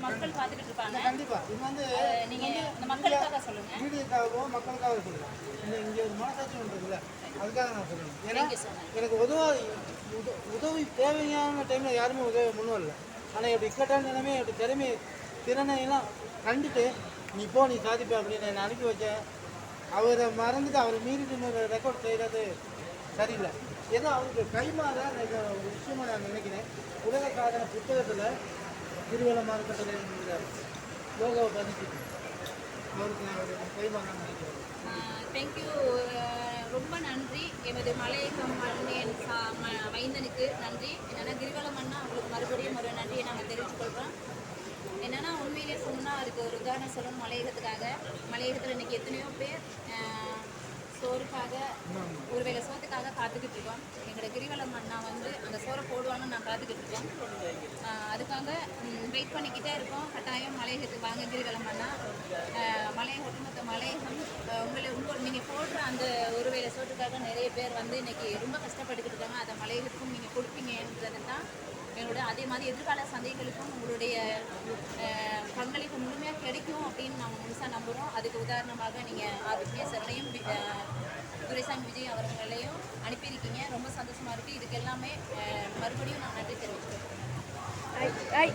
மக்கள் பார்த்துக்கிட்டு இருப்பாங்க. கண்டிப்பா இது வந்து நீங்க இந்த மக்களுக்காக சொல்லுங்க. வீடுக்காகவும் மக்களுக்காக சொல்லலாம். இங்கே ஒரு மனசாட்சி ஒன்று இருக்குல்ல, அதுக்காக நான் சொல்லணும். ஏன்னா எனக்கு உதவி தேவையான டைமில் யாருமே உதவி முன் வரல. ஆனால் எப்படி இக்கட்டான நிலைமை எப்படி திறனையெல்லாம் கண்டுட்டு நீ போ நீ சாதிப்ப அப்படின்னு என்னை அனுப்பி வச்சேன். அவரை மறந்துட்டு அவரை மீறிட்டு இன்னொரு ரெக்கார்ட் செய்கிறது சரியில்லை. ஏதோ அவருக்கு கைமாற ஒரு விஷயமா நான் நினைக்கிறேன். உலக சாதனை புத்தகத்தில் திருவள்ளம் மார்க்கெட்டில் லோகோவை பதிச்சுட்டு அவருக்கு நான் ஒரு கைமாற நினைக்கிறேன். தேங்க்யூ. ரொம்ப நன்றி. எமது மலையகம் மண்ணின் மைந்தனுக்கு நன்றி. என்னென்னா கிரிவலம் அண்ணா அவங்களுக்கு மறுபடியும் ஒரு நன்றியை நாங்கள் தெரிவித்துக்கொள்கிறோம். என்னென்னா உண்மையிலேயே சொன்னால் அதுக்கு ஒரு உதாரணம் சொல்லணும். மலையகத்தில் இன்றைக்கி எத்தனையோ பேர் சோறுக்காக ஒரு வேளை சோத்துக்காக காத்துக்கிட்டு இருக்கோம். எங்களோட கிரிவலம் அண்ணா வந்து அந்த சோறை போடுவான்னு நான் காத்துக்கிட்டு இருக்கோம். அதுக்காக வெயிட் பண்ணிக்கிட்டே இருக்கோம். கட்டாயம் மலையகத்துக்கு வாங்க கிரிவலம் அண்ணா. ஒட்டுமொத்த மலையகம் நீங்கள் போடுற அந்த ஒரு வேளை சோற்றுக்காக நிறைய பேர் வந்து இன்றைக்கி ரொம்ப கஷ்டப்பட்டுக்கிட்டு இருக்காங்க. அதை மலையகத்துக்கும் நீங்கள் கொடுப்பீங்கன்றது தான் எங்களோட. அதே மாதிரி எதிர்கால சந்தைகளுக்கும் உங்களுடைய பங்களிப்பு முழுமையாக கிடைக்கும் அப்படின்னு நாங்கள் முழுசாக நம்புகிறோம். அதுக்கு உதாரணமாக நீங்கள் ஆதித்ய சரணையும் துரைசாமி விஜய் அவர்களையும் அனுப்பியிருக்கீங்க. ரொம்ப சந்தோஷமாக இருக்குது. இதுக்கு எல்லாமே மறுபடியும் நான் நன்றி தெரிவிச்சுக்கிறேன்.